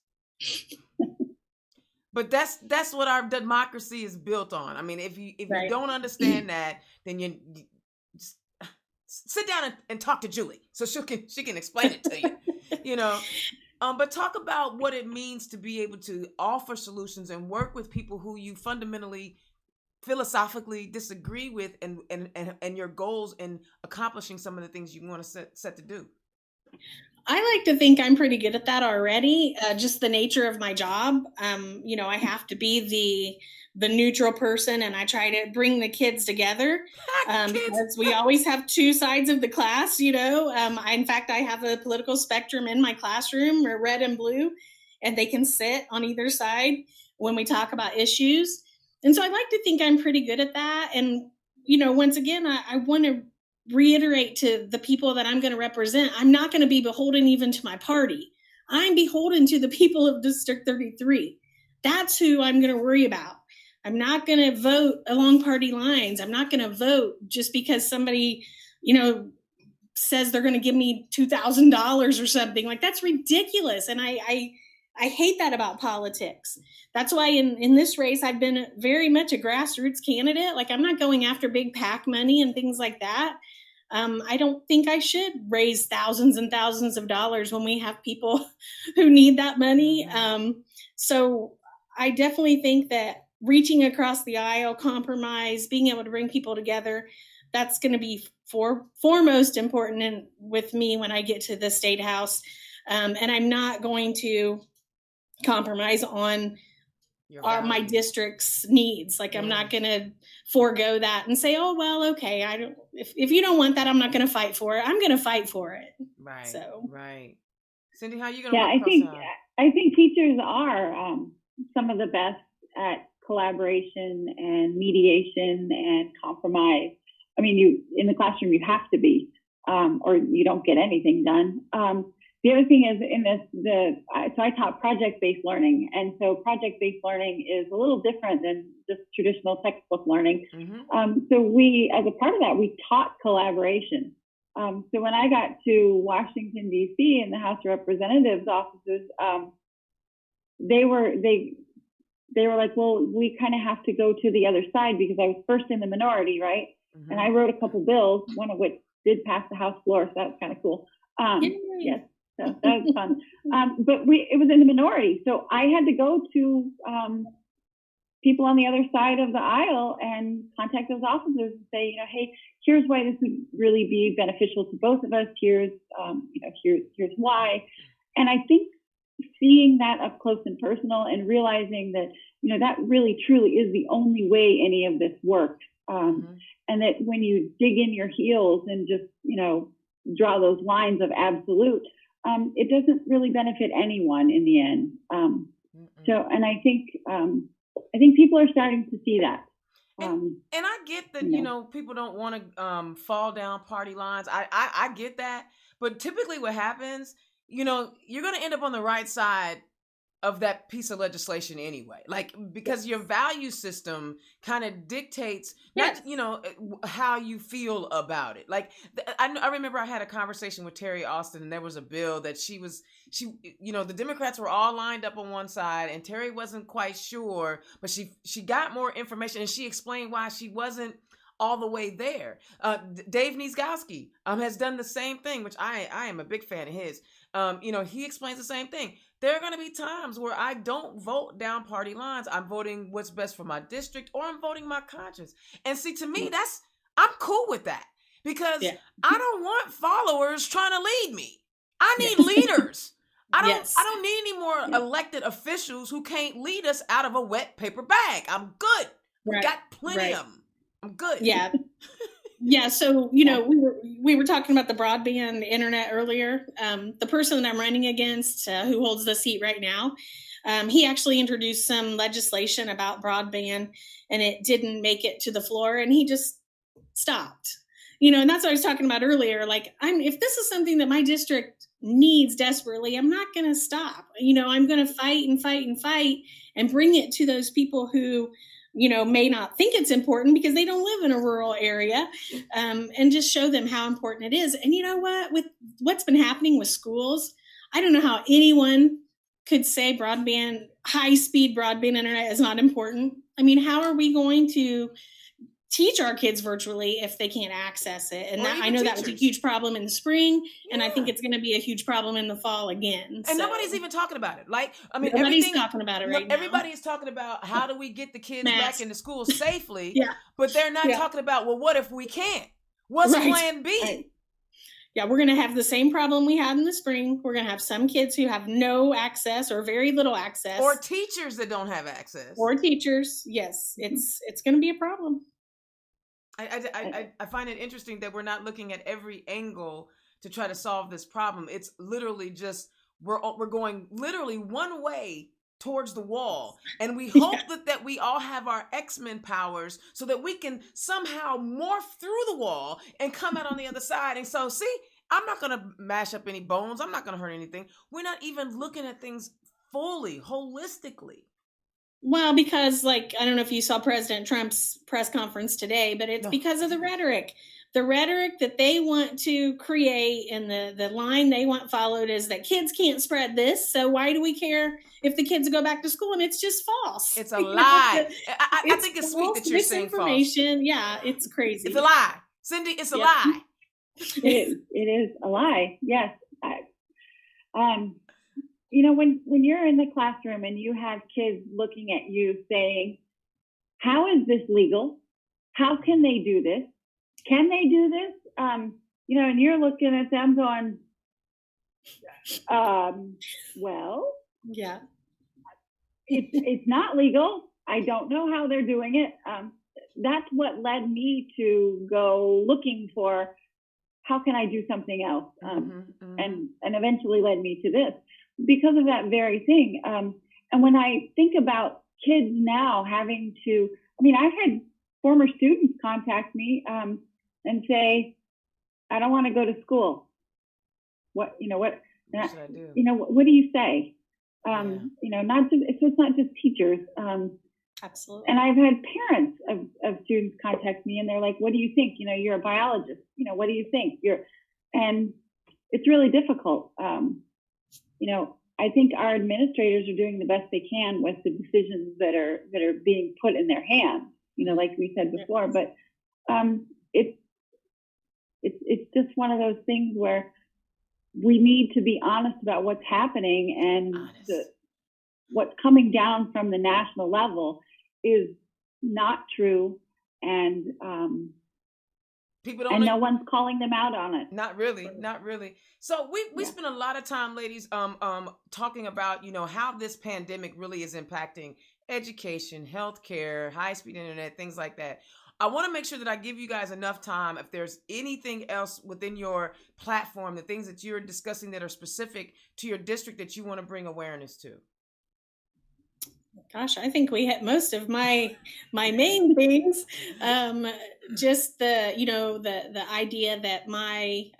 But that's what our democracy is built on. I mean, if you don't understand that, then you just sit down and talk to Julie so she can explain it to you. But talk about what it means to be able to offer solutions and work with people who you fundamentally, philosophically disagree with, and your goals in accomplishing some of the things you want to set to do. I like to think I'm pretty good at that already. Just the nature of my job. I have to be the neutral person, and I try to bring the kids together because we always have two sides of the class. In fact, I have a political spectrum in my classroom, or red and blue, and they can sit on either side when we talk about issues. And so I like to think I'm pretty good at that. And once again, I want to reiterate to the people that I'm going to represent, I'm not going to be beholden even to my party. I'm beholden to the people of District 33. That's who I'm going to worry about. I'm not going to vote along party lines. I'm not going to vote just because somebody, says they're going to give me $2,000 or something. Like, that's ridiculous. And I hate that about politics. That's why in this race, I've been very much a grassroots candidate. Like, I'm not going after big PAC money and things like that. I don't think I should raise thousands and thousands of dollars when we have people who need that money. So I definitely think that reaching across the aisle, compromise, being able to bring people together, that's going to be foremost important with me when I get to the State House. And I'm not going to compromise on my district's needs. Like, I'm not going to forego that and say, oh, well, okay, if you don't want that, I'm not going to fight for it. I'm going to fight for it. Right. So. Right. Cinde, how are you going to Yeah, work across the aisle? I think teachers are some of the best at collaboration and mediation and compromise. I mean, in the classroom you have to be, or you don't get anything done. The other thing is so I taught project-based learning, and so project-based learning is a little different than just traditional textbook learning. So we, as a part of that, we taught collaboration. So when I got to Washington, D.C. in the House of Representatives offices, they were like, well, we kind of have to go to the other side because I was first in the minority, right? And I wrote a couple bills, one of which did pass the House floor, so that was kind of cool. Yes, so that was fun. But it was in the minority, so I had to go to people on the other side of the aisle and contact those officers and say, hey, here's why this would really be beneficial to both of us. Here's why. And I think seeing that up close and personal and realizing that, that really truly is the only way any of this works. And that when you dig in your heels and just, draw those lines of absolute, it doesn't really benefit anyone in the end. And I think people are starting to see that. And I get that, people don't want to fall down party lines. I get that. But typically what happens, you're going to end up on the right side of that piece of legislation anyway, because your value system kind of dictates, how you feel about it. I remember I had a conversation with Terry Austin, and there was a bill that the Democrats were all lined up on one side, and Terry wasn't quite sure, but she got more information, and she explained why she wasn't all the way there. Dave Niezgowski has done the same thing, which I am a big fan of his. He explains the same thing. There are going to be times where I don't vote down party lines. I'm voting what's best for my district, or I'm voting my conscience. And see, to me, I'm cool with that, because I don't want followers trying to lead me. I need leaders. I don't need any more elected officials who can't lead us out of a wet paper bag. I'm good. We got plenty of them. I'm good. Yeah. Yeah. So, we were talking about the broadband internet earlier. The person that I'm running against, who holds the seat right now, he actually introduced some legislation about broadband, and it didn't make it to the floor, and he just stopped. And that's what I was talking about earlier. If this is something that my district needs desperately, I'm not going to stop. I'm going to fight and fight and fight and bring it to those people who may not think it's important because they don't live in a rural area, and just show them how important it is. And you know what? With what's been happening with schools, I don't know how anyone could say high-speed broadband internet is not important. I mean, how are we going to teach our kids virtually if they can't access it? And I know that was a huge problem in the spring, and I think it's going to be a huge problem in the fall again. And nobody's even talking about it. Nobody's talking about it right now. Everybody is talking about how do we get the kids back into school safely, but they're not talking about, well, what if we can't? What's plan B? Right. Yeah, we're going to have the same problem we had in the spring. We're going to have some kids who have no access or very little access. Or teachers that don't have access. Or teachers, yes. It's going to be a problem. I find it interesting that we're not looking at every angle to try to solve this problem. It's literally just we're going literally one way towards the wall, and we hope that we all have our X-Men powers so that we can somehow morph through the wall and come out on the other side. And so, see, I'm not going to mash up any bones. I'm not going to hurt anything. We're not even looking at things fully, holistically. Well, because I don't know if you saw President Trump's press conference today, but it's because of the rhetoric that they want to create, and the line they want followed is that kids can't spread this. So why do we care if the kids go back to school? And it's just false. It's a lie. I think it's sweet that you're saying false. Yeah, it's crazy. It's a lie. Cinde, it's a lie. It is a lie. Yes. When you're in the classroom and you have kids looking at you saying, how is this legal? How can they do this? Can they do this? And you're looking at them going, well, yeah, it's not legal. I don't know how they're doing it. That's what led me to go looking for how can I do something else? Mm-hmm. And eventually led me to this because of that very thing. And when I think about kids now having to, I mean, I've had former students contact me and say, I don't want to go to school. What should I do? What do you say? Not just, it's not just teachers. Absolutely. And I've had parents of students contact me and they're like, what do you think? You're a biologist. What do you think? And it's really difficult. I think our administrators are doing the best they can with the decisions that are being put in their hands, like we said before, but it's just one of those things where we need to be honest about what's happening, and what's coming down from the national level is not true, and people don't. And no one's calling them out on it. Not really. So we spend a lot of time, ladies, talking about how this pandemic really is impacting education, healthcare, high-speed internet, things like that. I want to make sure that I give you guys enough time. If there's anything else within your platform, the things that you're discussing that are specific to your district that you want to bring awareness to. Gosh, I think we hit most of my main things. Just the idea that my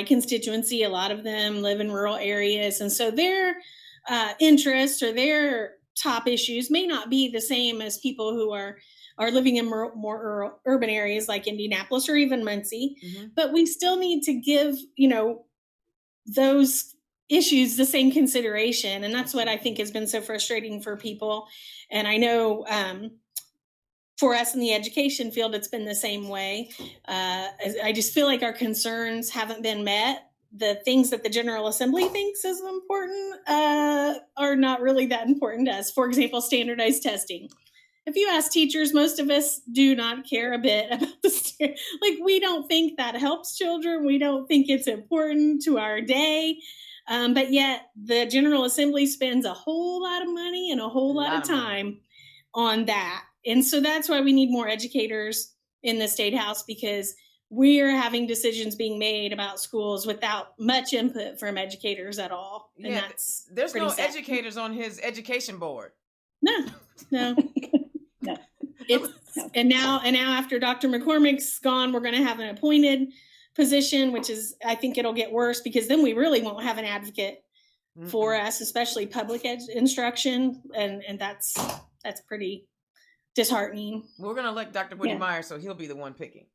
constituency, a lot of them live in rural areas, and so their interests or their top issues may not be the same as people who are living in more urban areas like Indianapolis or even Muncie. Mm-hmm. But we still need to give those issues the same consideration, and that's what I think has been so frustrating for people. And I know for us in the education field, it's been the same way. I just feel like our concerns haven't been met. The things that the General Assembly thinks is important are not really that important to us. For example, standardized testing. If you ask teachers, most of us do not care a bit about we don't think that helps children. We don't think it's important to our day. But yet the General Assembly spends a whole lot of money and a whole lot of time on that. And so that's why we need more educators in the State House, because we're having decisions being made about schools without much input from educators at all. And there's no sad. Educators on his education board. No. And now after Dr. McCormick's gone, we're going to have an appointed position, which is, I think it'll get worse, because then we really won't have an advocate for us, especially public instruction, and that's pretty disheartening. We're going to elect Dr. Woody Meyer, so he'll be the one picking.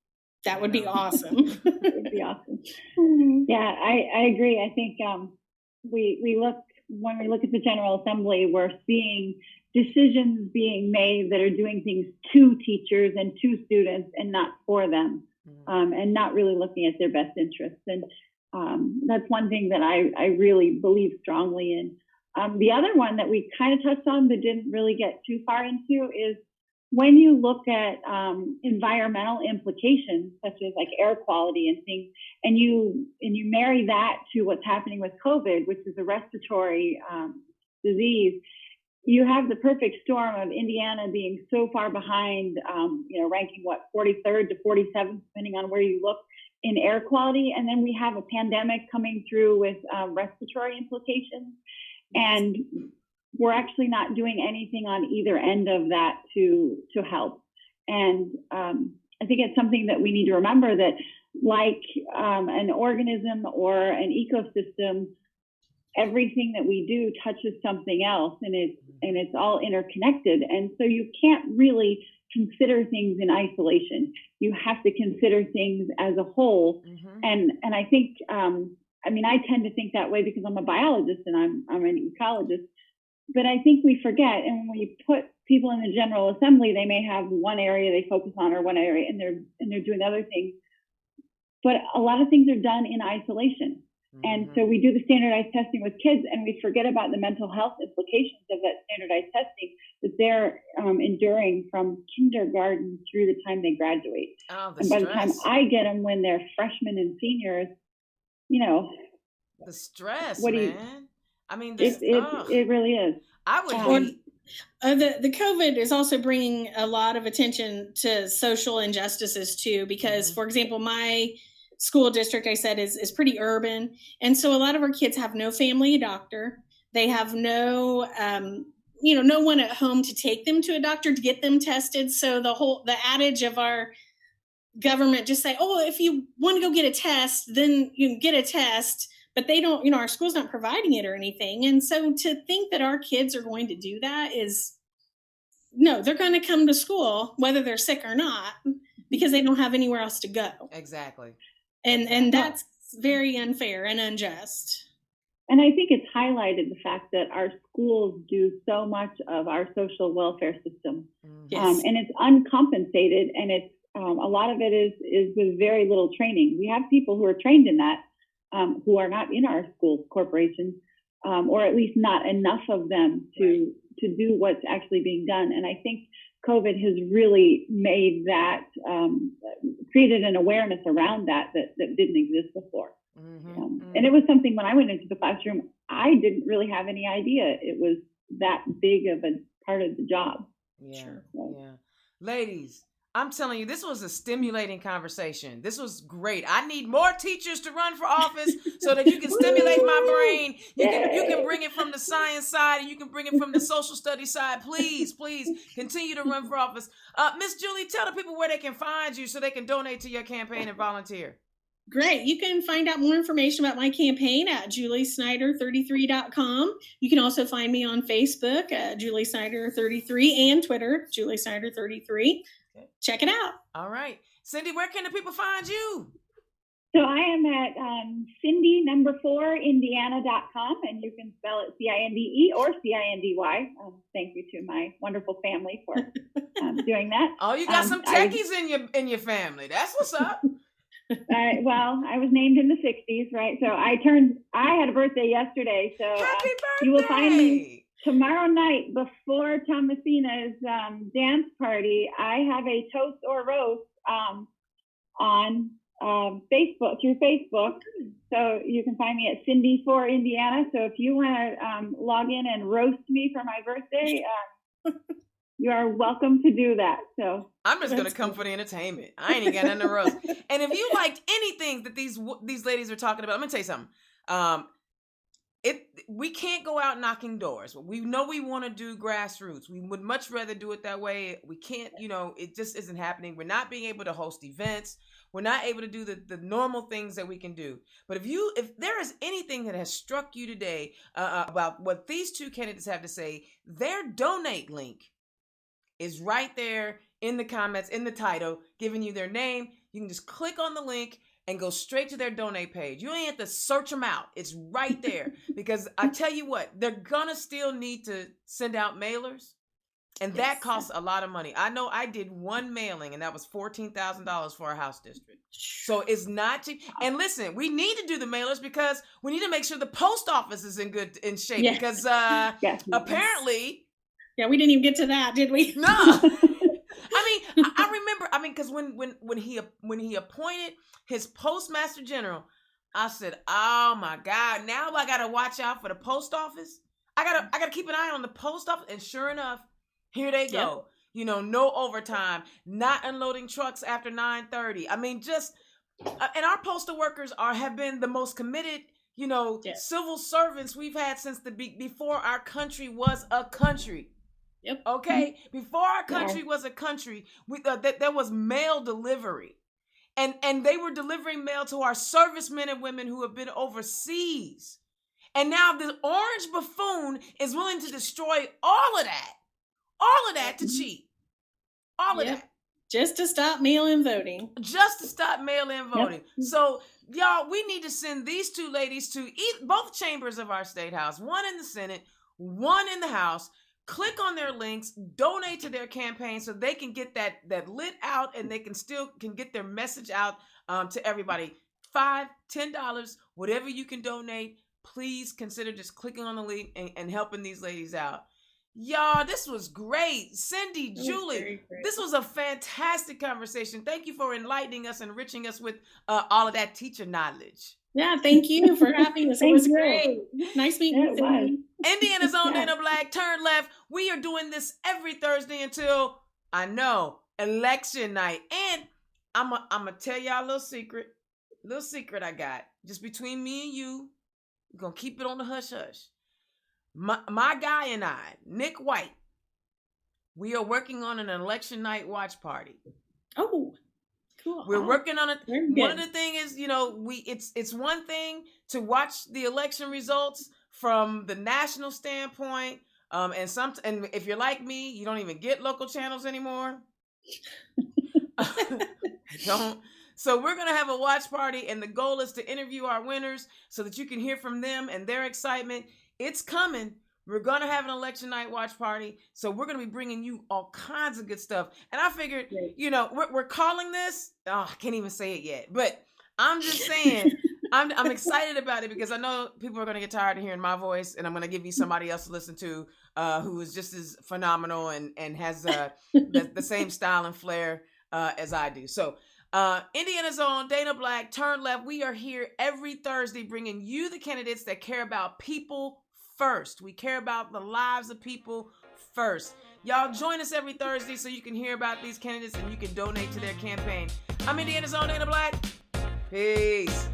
That would be awesome. It would be awesome. Yeah, I agree. I think when we look at the General Assembly, we're seeing decisions being made that are doing things to teachers and to students and not for them, and not really looking at their best interests. And that's one thing that I really believe strongly in. The other one that we kind of touched on but didn't really get too far into is when you look at environmental implications, such as like air quality and things, and you marry that to what's happening with COVID, which is a respiratory disease, you have the perfect storm of Indiana being so far behind, ranking 43rd to 47th, depending on where you look, in air quality. And then we have a pandemic coming through with respiratory implications. And we're actually not doing anything on either end of that to help. And I think it's something that we need to remember, that like an organism or an ecosystem, everything that we do touches something else, and it's all interconnected. And so you can't really consider things in isolation. You have to consider things as a whole. And I think, I tend to think that way because I'm a biologist and I'm an ecologist. But I think we forget, and when we put people in the General Assembly, they may have one area they focus on, or one area, and they're doing other things. But a lot of things are done in isolation. And so we do the standardized testing with kids, and we forget about the mental health implications of that standardized testing that they're enduring from kindergarten through the time they graduate. Oh, and by the time I get them when they're freshmen and seniors, the stress, man. It really is. I would. The COVID is also bringing a lot of attention to social injustices too, because, for example, my school district, I said, is pretty urban. And so a lot of our kids have no family doctor. They have no, no one at home to take them to a doctor to get them tested. So the adage of our government just say, oh, if you want to go get a test, then you can get a test. But they don't, our school's not providing it or anything. And so to think that our kids are going to do that is, no, they're going to come to school, whether they're sick or not, because they don't have anywhere else to go. Exactly. And that's very unfair and unjust. And I think it's highlighted the fact that our schools do so much of our social welfare system. Yes. And it's uncompensated, and it's a lot of it is with very little training. We have people who are trained in that, who are not in our school corporations, or at least not enough of them to do what's actually being done. And I think COVID has really made that, created an awareness around that didn't exist before. And it was something when I went into the classroom, I didn't really have any idea it was that big of a part of the job. Yeah. Ladies, I'm telling you, this was a stimulating conversation. This was great. I need more teachers to run for office so that you can stimulate my brain. You can bring it from the science side and you can bring it from the social studies side. Please continue to run for office. Miss Julie, tell the people where they can find you so they can donate to your campaign and volunteer. Great. You can find out more information about my campaign at juliesnider33.com. You can also find me on Facebook at juliesnider33 and Twitter, juliesnider33. Okay. Check it out. All right. Cinde, where can the people find you? So I am at Cinde4Indiana.com, and you can spell it CINDE or CINDY. Thank you to my wonderful family for doing that. Oh, you got some techies in your family. That's what's up. Well, I was named in the 60s, right? So I had a birthday yesterday. So Happy birthday! You will find me tomorrow night before Thomasina's dance party. I have a toast or roast on Facebook, through Facebook. So you can find me at Cinde4Indiana. So if you want to log in and roast me for my birthday, you are welcome to do that. So I'm just going to come for the entertainment. I ain't even got nothing to roast. And if you liked anything that these ladies are talking about, I'm going to tell you something. We can't go out knocking doors. We know we want to do grassroots. We would much rather do it that way. We can't, it just isn't happening. We're not being able to host events. We're not able to do the normal things that we can do. But if there is anything that has struck you today about what these two candidates have to say, their donate link is right there in the comments, in the title, giving you their name. You can just click on the link and go straight to their donate page. You ain't have to search them out. It's right there. Because I tell you what, they're gonna still need to send out mailers. And that costs a lot of money. I know I did one mailing and that was $14,000 for our house district. So it's not cheap. And listen, we need to do the mailers because we need to make sure the post office is in shape. Yeah. Because apparently... Yeah, we didn't even get to that, did we? No. I remember, because when he appointed his postmaster general, I said, oh my God, now I got to watch out for the post office. I got to keep an eye on the post office. And sure enough, here they go. Yep. No overtime, not unloading trucks after 9:30. and our postal workers have been the most committed, civil servants we've had since before our country was a country. Yep. Okay. Before our country was a country, there was mail delivery, and they were delivering mail to our servicemen and women who have been overseas. And now the orange buffoon is willing to destroy all of that to cheat. All of that. Just to stop mail-in voting. Yep. So, y'all, we need to send these two ladies to both chambers of our state house, one in the Senate, one in the House. Click on their links, donate to their campaign so they can get that lit out and they can get their message out to everybody. $5, $10, whatever you can donate, please consider just clicking on the link and helping these ladies out. Y'all, this was great. Cinde, Julie, this was a fantastic conversation. Thank you for enlightening us, enriching us with all of that teacher knowledge. Yeah, thank you for having us. It was great. Nice meeting you, Cindy. Indiana's own Dana Black, turn left. We are doing this every Thursday until, election night. And I'm going to tell y'all a little secret. little secret I got, just between me and you. We're gonna keep it on the hush hush. My guy and I, Nick White, we are working on an election night watch party. Oh, cool. We're working on it. Very good. One of the things is, it's one thing to watch the election results from the national standpoint. And if you're like me, you don't even get local channels anymore. Don't. So we're going to have a watch party, and the goal is to interview our winners so that you can hear from them and their excitement. It's coming. We're going to have an election night watch party. So we're going to be bringing you all kinds of good stuff. And I figured, we're calling this, I can't even say it yet, but I'm just saying, I'm excited about it because I know people are going to get tired of hearing my voice, and I'm going to give you somebody else to listen to who is just as phenomenal and has the same style and flair as I do. So Indiana's own Dana Black, Turn Left. We are here every Thursday bringing you the candidates that care about people first. We care about the lives of people first. Y'all join us every Thursday so you can hear about these candidates and you can donate to their campaign. I'm Indiana's own Dana Black. Peace.